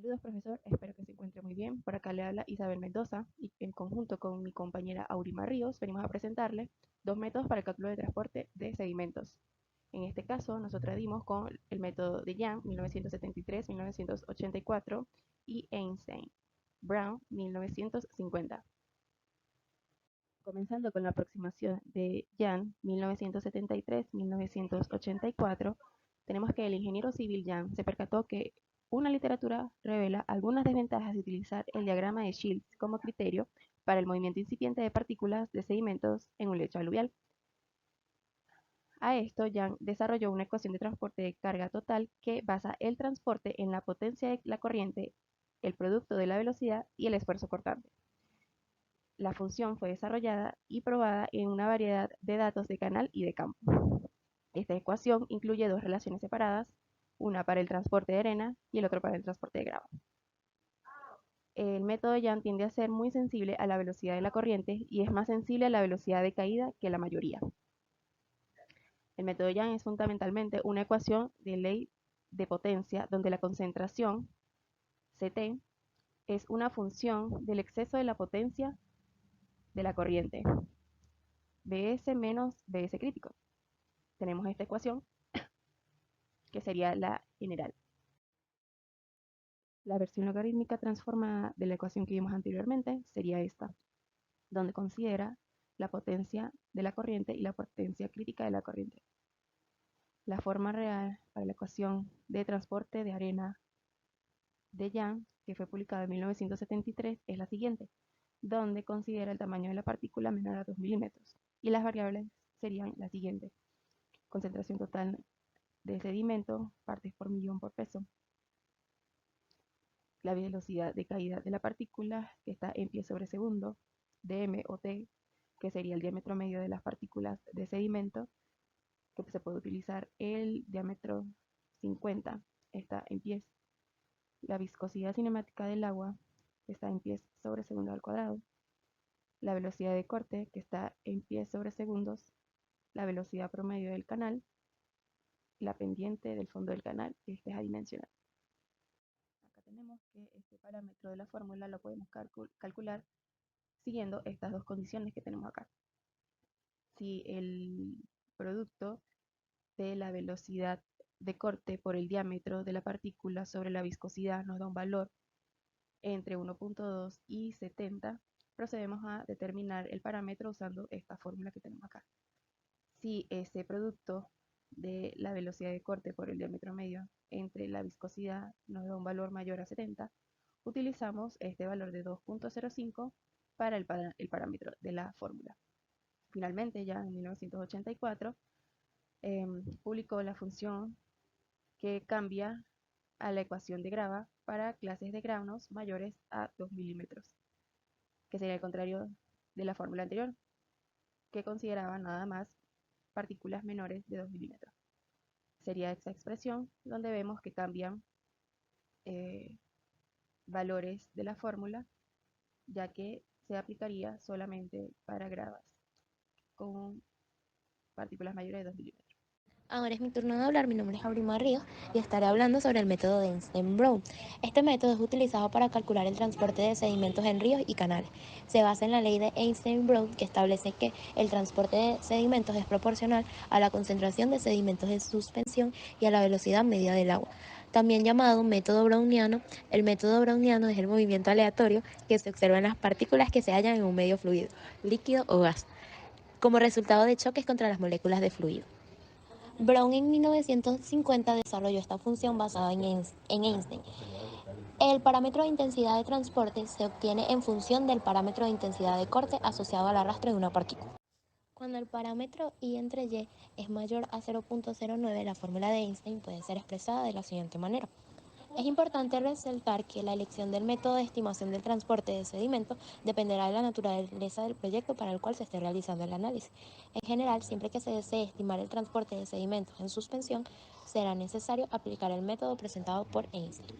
Saludos, profesor. Espero que se encuentre muy bien. Por acá le habla Isabel Mendoza y en conjunto con mi compañera Aurima Ríos venimos a presentarle dos métodos para el cálculo de transporte de sedimentos. En este caso, nosotros dimos con el método de Young, 1973-1984, y Einstein-Brown, 1950. Comenzando con la aproximación de Young, 1973-1984, tenemos que el ingeniero civil Young se percató que una literatura revela algunas desventajas de utilizar el diagrama de Shields como criterio para el movimiento incipiente de partículas de sedimentos en un lecho aluvial. A esto, Young desarrolló una ecuación de transporte de carga total que basa el transporte en la potencia de la corriente, el producto de la velocidad y el esfuerzo cortante. La función fue desarrollada y probada en una variedad de datos de canal y de campo. Esta ecuación incluye dos relaciones separadas, una para el transporte de arena y el otro para el transporte de grava. El método Young tiende a ser muy sensible a la velocidad de la corriente y es más sensible a la velocidad de caída que la mayoría. El método Young es fundamentalmente una ecuación de ley de potencia donde la concentración, Ct, es una función del exceso de la potencia de la corriente, Bs menos Bs crítico. Tenemos esta ecuación que sería la general. La versión logarítmica transformada de la ecuación que vimos anteriormente sería esta, donde considera la potencia de la corriente y la potencia crítica de la corriente. La forma real para la ecuación de transporte de arena de Young, que fue publicada en 1973, es la siguiente, donde considera el tamaño de la partícula menor a 2 milímetros. Y las variables serían las siguientes: concentración total de sedimento, partes por millón por peso, la velocidad de caída de la partícula, que está en pies sobre segundo, dm o t, que sería el diámetro medio de las partículas de sedimento, que se puede utilizar el diámetro 50, está en pies, la viscosidad cinemática del agua, que está en pies sobre segundo al cuadrado, la velocidad de corte, que está en pies sobre segundos, la velocidad promedio del canal, la pendiente del fondo del canal, que este es adimensional. Acá tenemos que este parámetro de la fórmula lo podemos calcular siguiendo estas dos condiciones que tenemos acá. Si el producto de la velocidad de corte por el diámetro de la partícula sobre la viscosidad nos da un valor entre 1.2 y 70, procedemos a determinar el parámetro usando esta fórmula que tenemos acá. Si ese producto de la velocidad de corte por el diámetro medio entre la viscosidad nos da un valor mayor a 70, utilizamos este valor de 2.05 para el parámetro de la fórmula. Finalmente, ya en 1984, publicó la función que cambia a la ecuación de grava para clases de granos mayores a 2 milímetros, que sería el contrario de la fórmula anterior, que consideraba nada más partículas menores de 2 milímetros. Sería esta expresión donde vemos que cambian valores de la fórmula, ya que se aplicaría solamente para gravas con partículas mayores de 2 milímetros. Ahora es mi turno de hablar, mi nombre es Abrima Ríos y estaré hablando sobre el método de Einstein-Brown. Este método es utilizado para calcular el transporte de sedimentos en ríos y canales. Se basa en la ley de Einstein-Brown, que establece que el transporte de sedimentos es proporcional a la concentración de sedimentos en suspensión y a la velocidad media del agua. También llamado método browniano, el método browniano es el movimiento aleatorio que se observa en las partículas que se hallan en un medio fluido, líquido o gas, como resultado de choques contra las moléculas de fluido. Brown en 1950 desarrolló esta función basada en Einstein. El parámetro de intensidad de transporte se obtiene en función del parámetro de intensidad de corte asociado al arrastre de una partícula. Cuando el parámetro I entre Y es mayor a 0.09, la fórmula de Einstein puede ser expresada de la siguiente manera. Es importante resaltar que la elección del método de estimación del transporte de sedimentos dependerá de la naturaleza del proyecto para el cual se esté realizando el análisis. En general, siempre que se desee estimar el transporte de sedimentos en suspensión, será necesario aplicar el método presentado por Einstein.